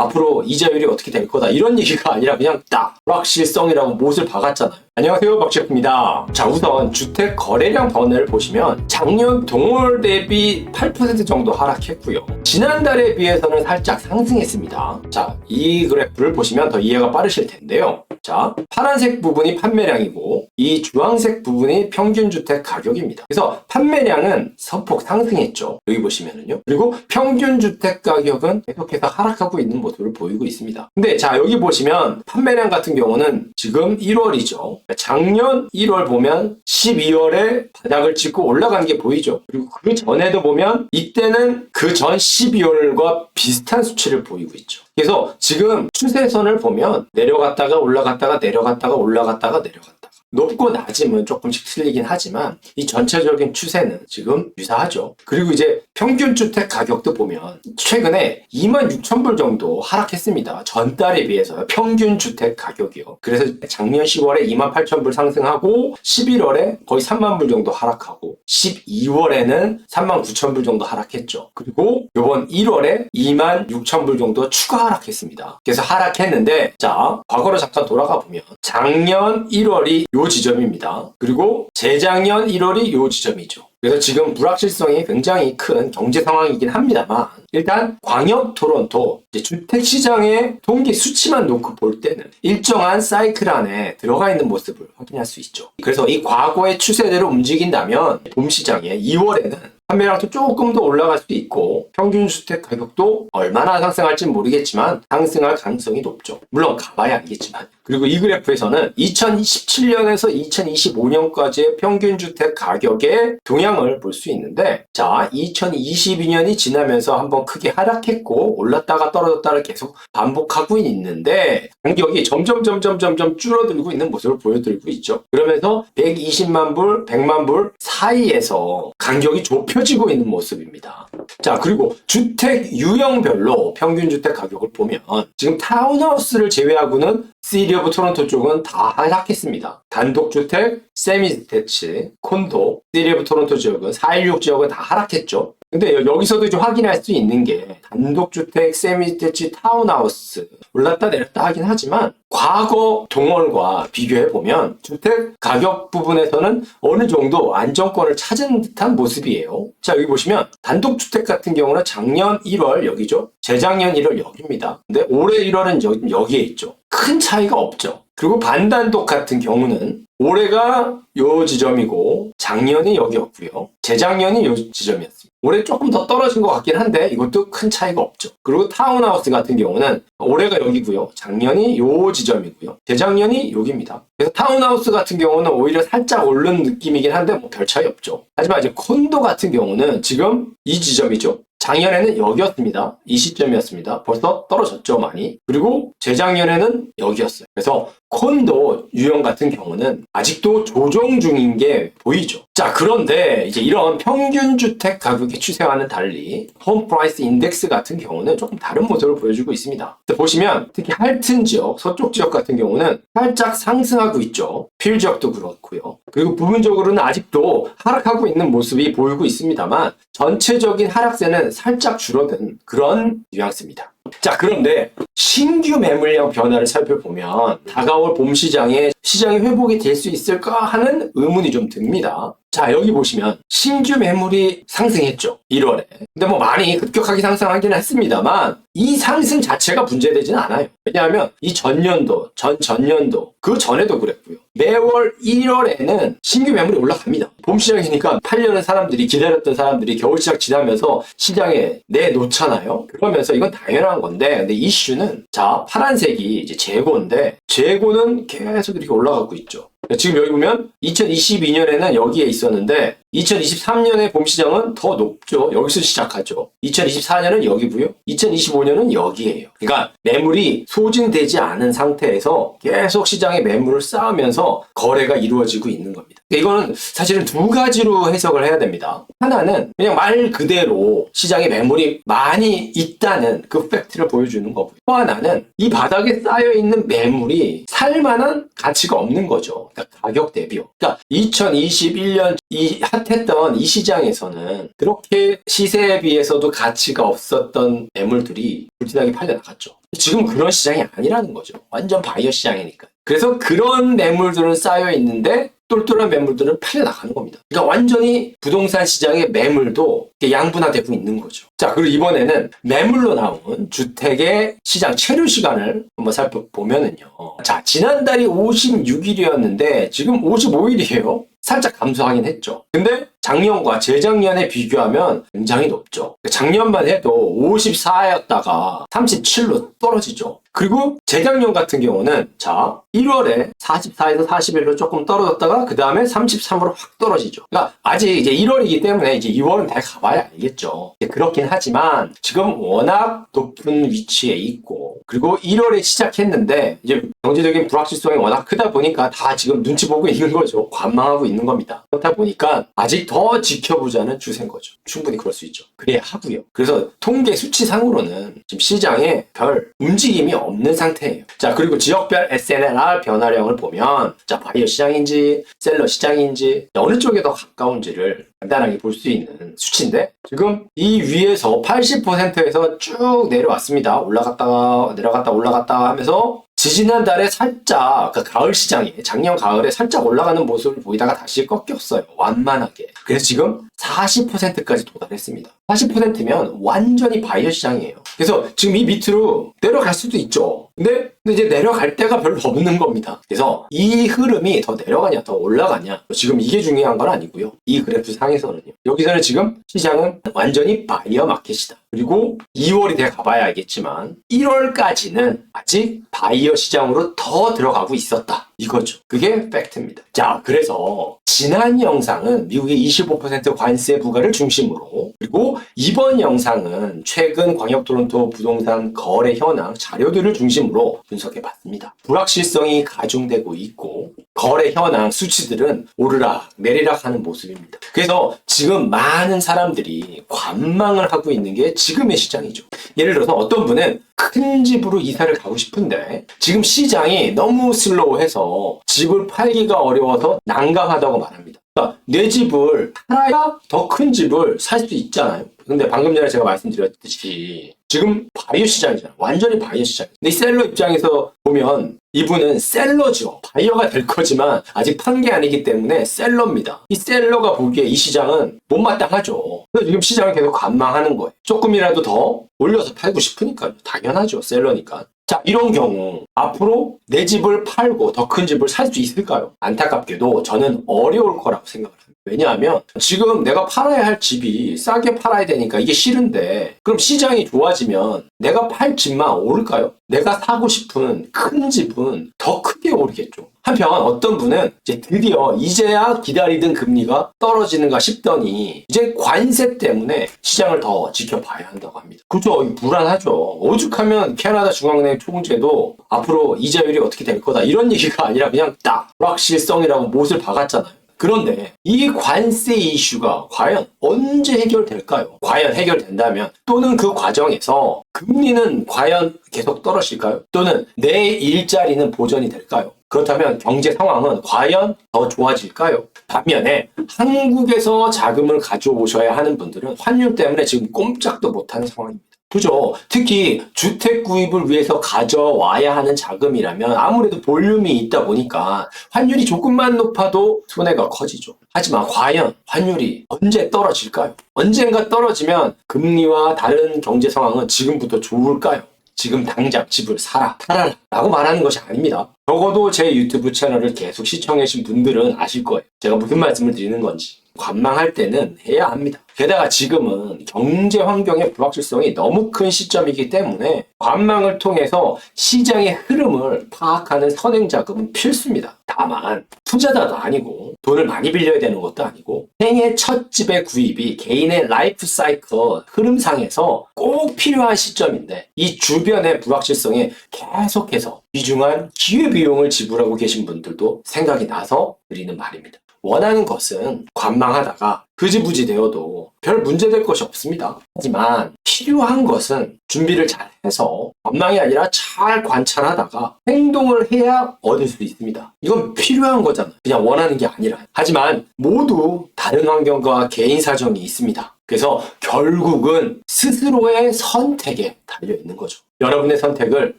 앞으로 이자율이 어떻게 될 거다 이런 얘기가 아니라 그냥 딱 불확실성이라고 못을 박았잖아요. 안녕하세요, 박지혁입니다. 자, 우선 주택 거래량 변화를 보시면 작년 동월 대비 8% 정도 하락했고요. 지난달에 비해서는 살짝 상승했습니다. 자, 이 그래프를 보시면 더 이해가 빠르실 텐데요. 자, 파란색 부분이 판매량이고 이 주황색 부분이 평균 주택 가격입니다. 그래서 판매량은 소폭 상승했죠. 여기 보시면은요. 그리고 평균 주택 가격은 계속해서 하락하고 있는 모습을 보이고 있습니다. 근데 자, 여기 보시면 판매량 같은 경우는 지금 1월이죠. 작년 1월 보면 12월에 바닥을 찍고 올라간 게 보이죠. 그리고 그 전에도 보면 이때는 그 전 12월과 비슷한 수치를 보이고 있죠. 그래서 지금 추세선을 보면 내려갔다가 올라갔다가 내려갔다가 올라갔다가 내려갔다가 높고 낮음은 조금씩 틀리긴 하지만 이 전체적인 추세는 지금 유사하죠. 그리고 이제 평균 주택 가격도 보면 최근에 26,000불 정도 하락했습니다. 전달에 비해서요. 평균 주택 가격이요. 그래서 작년 10월에 28,000불 상승하고 11월에 거의 30,000불 정도 하락하고 12월에는 39,000불 정도 하락했죠. 그리고 이번 1월에 26,000불 정도 추가 하락했습니다. 그래서 하락했는데 자, 과거로 잠깐 돌아가 보면 작년 1월이 요 지점입니다. 그리고 재작년 1월이 요 지점이죠. 그래서 지금 불확실성이 굉장히 큰 경제 상황이긴 합니다만 일단 광역 토론토 주택시장의 통계 수치만 놓고 볼 때는 일정한 사이클 안에 들어가 있는 모습을 확인할 수 있죠. 그래서 이 과거의 추세대로 움직인다면 봄 시장에 2월에는 판매량도 조금 더 올라갈 수도 있고 평균 주택 가격도 얼마나 상승할지는 모르겠지만 상승할 가능성이 높죠. 물론 가봐야 알겠지만. 그리고 이 그래프에서는 2017년에서 2025년까지의 평균 주택 가격의 동향을 볼 수 있는데 자, 2022년이 지나면서 한번 크게 하락했고 올랐다가 떨어졌다를 계속 반복하고 있는데 간격이 점점 줄어들고 있는 모습을 보여드리고 있죠. 그러면서 120만 불, 100만 불 사이에서 간격이 좁혀지고 있는 모습입니다. 자, 그리고 주택 유형별로 평균 주택 가격을 보면 지금 타운하우스를 제외하고는 시티 오브 토론토 쪽은 다 하락했습니다. 단독주택, 세미디태치, 콘도, 시티 오브 토론토 지역은 416 지역은 다 하락했죠. 근데 여기서도 이제 확인할 수 있는 게 단독주택, 세미디태치, 타운하우스 올랐다 내렸다 하긴 하지만 과거 동월과 비교해보면 주택 가격 부분에서는 어느 정도 안정권을 찾은 듯한 모습이에요. 자, 여기 보시면 단독주택 같은 경우는 작년 1월 여기죠. 재작년 1월 여기입니다. 근데 올해 1월은 여기에 있죠. 큰 차이가 없죠. 그리고 반단독 같은 경우는 올해가 요 지점이고 작년이 여기였고요. 재작년이 요 지점이었습니다. 올해 조금 더 떨어진 것 같긴 한데 이것도 큰 차이가 없죠. 그리고 타운하우스 같은 경우는 올해가 여기고요. 작년이 요 지점이고요. 재작년이 여기입니다. 그래서 타운하우스 같은 경우는 오히려 살짝 오른 느낌이긴 한데 뭐 별 차이 없죠. 하지만 이제 콘도 같은 경우는 지금 이 지점이죠. 작년에는 여기였습니다. 이 시점이었습니다. 벌써 떨어졌죠, 많이. 그리고 재작년에는 여기였어요. 그래서 콘도 유형 같은 경우는 아직도 조정 중인 게 보이죠. 자, 그런데 이제 이런 평균 주택 가격의 추세와는 달리 홈 프라이스 인덱스 같은 경우는 조금 다른 모습을 보여주고 있습니다. 보시면 특히 할튼 지역, 서쪽 지역 같은 경우는 살짝 상승하고 있죠. 필 지역도 그렇고요. 그리고 부분적으로는 아직도 하락하고 있는 모습이 보이고 있습니다만 전체적인 하락세는 살짝 줄어든 그런 뉘앙스입니다. 자, 그런데 신규 매물량 변화를 살펴보면 다가올 봄 시장이 회복이 될 수 있을까 하는 의문이 좀 듭니다. 자, 여기 보시면 신규 매물이 상승했죠. 1월에. 근데 뭐 많이 급격하게 상승하긴 했습니다만 이 상승 자체가 문제되지는 않아요. 왜냐하면 이 전년도, 전전년도, 그 전에도 그랬고요. 매월 1월에는 신규 매물이 올라갑니다. 봄 시장이니까 팔려는 사람들이, 기다렸던 사람들이 겨울 시장 지나면서 시장에 내놓잖아요. 그러면서 이건 당연한 건데, 근데 이슈는 자, 파란색이 이제 재고인데 재고는 계속 이렇게 올라가고 있죠. 지금 여기 보면 2022년에는 여기에 있었는데 2023년의 봄 시장은 더 높죠. 여기서 시작하죠. 2024년은 여기고요. 2025년은 여기에요. 그러니까 매물이 소진되지 않은 상태에서 계속 시장에 매물을 쌓으면서 거래가 이루어지고 있는 겁니다. 이거는 사실은 두 가지로 해석을 해야 됩니다. 하나는 그냥 말 그대로 시장에 매물이 많이 있다는 그 팩트를 보여주는 거고요. 또 하나는 이 바닥에 쌓여있는 매물이 살 만한 가치가 없는 거죠. 그러니까 가격 대비요. 그러니까 2021년 이 핫했던 이 시장에서는 그렇게 시세에 비해서도 가치가 없었던 매물들이 불티나게 팔려나갔죠. 지금 그런 시장이 아니라는 거죠. 완전 바이어 시장이니까. 그래서 그런 매물들은 쌓여 있는데 똘똘한 매물들은 팔려나가는 겁니다. 그러니까 완전히 부동산 시장의 매물도 양분화되고 있는 거죠. 자, 그리고 이번에는 매물로 나온 주택의 시장 체류 시간을 한번 살펴보면은요. 자, 지난달이 56일이었는데 지금 55일이에요. 살짝 감소하긴 했죠. 근데 작년과 재작년에 비교하면 굉장히 높죠. 작년만 해도 54였다가 37로 떨어지죠. 그리고 재작년 같은 경우는 자 1월에 44에서 41로 조금 떨어졌다가 그 다음에 33으로 확 떨어지죠. 그러니까 아직 이제 1월이기 때문에 이제 2월은 다 가봐야 알겠죠. 그렇긴 하지만 지금 워낙 높은 위치에 있고 그리고 1월에 시작했는데 이제 경제적인 불확실성이 워낙 크다 보니까 다 지금 눈치 보고 있는 거죠. 관망하고 있는 겁니다. 그렇다 보니까 아직 더 지켜보자는 추세인 거죠. 충분히 그럴 수 있죠. 그래야 하고요. 그래서 통계 수치상으로는 지금 시장에 별 움직임이 없는 상태예요. 자, 그리고 지역별 SNLR 변화량을 보면 자, 바이어 시장인지 셀러 시장인지 어느 쪽에 더 가까운지를 간단하게 볼 수 있는 수치인데 지금 이 위에서 80%에서 쭉 내려왔습니다. 올라갔다가 내려갔다 올라갔다 하면서 지지난달에 살짝 그 가을 시장에 작년 가을에 살짝 올라가는 모습을 보이다가 다시 꺾였어요. 완만하게. 그래서 지금 40%까지 도달했습니다. 40%면 완전히 바이어 시장이에요. 그래서 지금 이 밑으로 내려갈 수도 있죠. 근데 이제 내려갈 데가 별로 없는 겁니다. 그래서 이 흐름이 더 내려가냐 더 올라가냐 지금 이게 중요한 건 아니고요. 이 그래프 상에서는요. 여기서는 지금 시장은 완전히 바이어 마켓이다. 그리고 2월이 돼 가봐야 알겠지만 1월까지는 아직 바이어 시장으로 더 들어가고 있었다. 이거죠. 그게 팩트입니다. 자, 그래서 지난 영상은 미국의 25% 관세 부과를 중심으로 그리고 이번 영상은 최근 광역 토론토 부동산 거래 현황 자료들을 중심으로 분석해봤습니다. 불확실성이 가중되고 있고 거래 현황 수치들은 오르락 내리락 하는 모습입니다. 그래서 지금 많은 사람들이 관망을 하고 있는 게 지금의 시장이죠. 예를 들어서 어떤 분은 큰 집으로 이사를 가고 싶은데 지금 시장이 너무 슬로우해서 집을 팔기가 어려워서 난감하다고 말합니다. 그러니까 내 집을 팔아야 더 큰 집을 살 수 있잖아요. 근데 방금 전에 제가 말씀드렸듯이 지금 바이오 시장이잖아요. 완전히 바이오 시장. 근데 이 셀러 입장에서 보면 이분은 셀러죠. 바이어가 될 거지만 아직 판 게 아니기 때문에 셀러입니다. 이 셀러가 보기에 이 시장은 못마땅하죠. 그래서 지금 시장을 계속 관망하는 거예요. 조금이라도 더 올려서 팔고 싶으니까요. 당연하죠. 셀러니까. 자, 이런 경우 앞으로 내 집을 팔고 더 큰 집을 살 수 있을까요? 안타깝게도 저는 어려울 거라고 생각을 합니다. 왜냐하면 지금 내가 팔아야 할 집이 싸게 팔아야 되니까 이게 싫은데 그럼 시장이 좋아지면 내가 팔 집만 오를까요? 내가 사고 싶은 큰 집은 더 크게 오르겠죠. 한편 어떤 분은 이제 드디어 이제야 기다리던 금리가 떨어지는가 싶더니 이제 관세 때문에 시장을 더 지켜봐야 한다고 합니다. 그렇죠. 불안하죠. 오죽하면 캐나다 중앙은행 총재도 앞으로 이자율이 어떻게 될 거다 이런 얘기가 아니라 그냥 딱 불확실성이라고 못을 박았잖아요. 그런데 이 관세 이슈가 과연 언제 해결될까요? 과연 해결된다면 또는 그 과정에서 금리는 과연 계속 떨어질까요? 또는 내 일자리는 보전이 될까요? 그렇다면 경제 상황은 과연 더 좋아질까요? 반면에 한국에서 자금을 가져오셔야 하는 분들은 환율 때문에 지금 꼼짝도 못하는 상황입니다. 그죠? 특히 주택 구입을 위해서 가져와야 하는 자금이라면 아무래도 볼륨이 있다 보니까 환율이 조금만 높아도 손해가 커지죠. 하지만 과연 환율이 언제 떨어질까요? 언젠가 떨어지면 금리와 다른 경제 상황은 지금부터 좋을까요? 지금 당장 집을 사라, 팔아라 라고 말하는 것이 아닙니다. 적어도 제 유튜브 채널을 계속 시청해주신 분들은 아실 거예요. 제가 무슨 말씀을 드리는 건지. 관망할 때는 해야 합니다. 게다가 지금은 경제 환경의 불확실성이 너무 큰 시점이기 때문에 관망을 통해서 시장의 흐름을 파악하는 선행작업은 필수입니다. 다만 투자자도 아니고 돈을 많이 빌려야 되는 것도 아니고 생애 첫 집의 구입이 개인의 라이프 사이클 흐름상에서 꼭 필요한 시점인데 이 주변의 불확실성에 계속해서 귀중한 기회비용을 지불하고 계신 분들도 생각이 나서 드리는 말입니다. 원하는 것은 관망하다가 흐지부지 되어도 별 문제될 것이 없습니다. 하지만 필요한 것은 준비를 잘 해서 관망이 아니라 잘 관찰하다가 행동을 해야 얻을 수 있습니다. 이건 필요한 거잖아요. 그냥 원하는 게 아니라. 하지만 모두 다른 환경과 개인 사정이 있습니다. 그래서 결국은 스스로의 선택에 달려 있는 거죠. 여러분의 선택을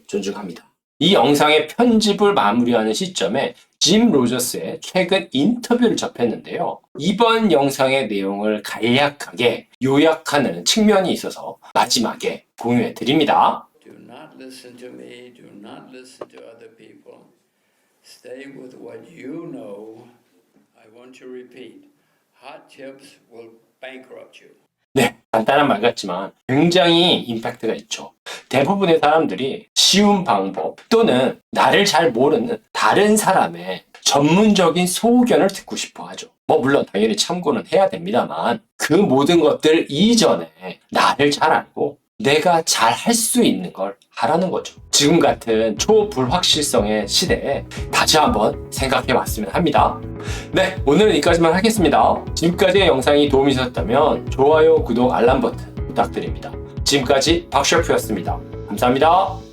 존중합니다. 이 영상의 편집을 마무리하는 시점에 짐 로저스의 최근 인터뷰를 접했는데요. 이번 영상의 내용을 간략하게 요약하는 측면이 있어서 마지막에 공유해 드립니다. Do not listen to me, do not listen to other people. Stay with what you know. I want to repeat. Hot chips will bankrupt you. 네, 간단한 말 같지만 굉장히 임팩트가 있죠. 대부분의 사람들이 쉬운 방법 또는 나를 잘 모르는 다른 사람의 전문적인 소견을 듣고 싶어 하죠. 물론 당연히 참고는 해야 됩니다만 그 모든 것들 이전에 나를 잘 알고 내가 잘 할 수 있는 걸 하라는 거죠. 지금 같은 초불확실성의 시대에 다시 한번 생각해 봤으면 합니다. 네, 오늘은 여기까지만 하겠습니다. 지금까지의 영상이 도움이 되셨다면 좋아요, 구독, 알람 버튼 부탁드립니다. 지금까지 박셰프였습니다. 감사합니다.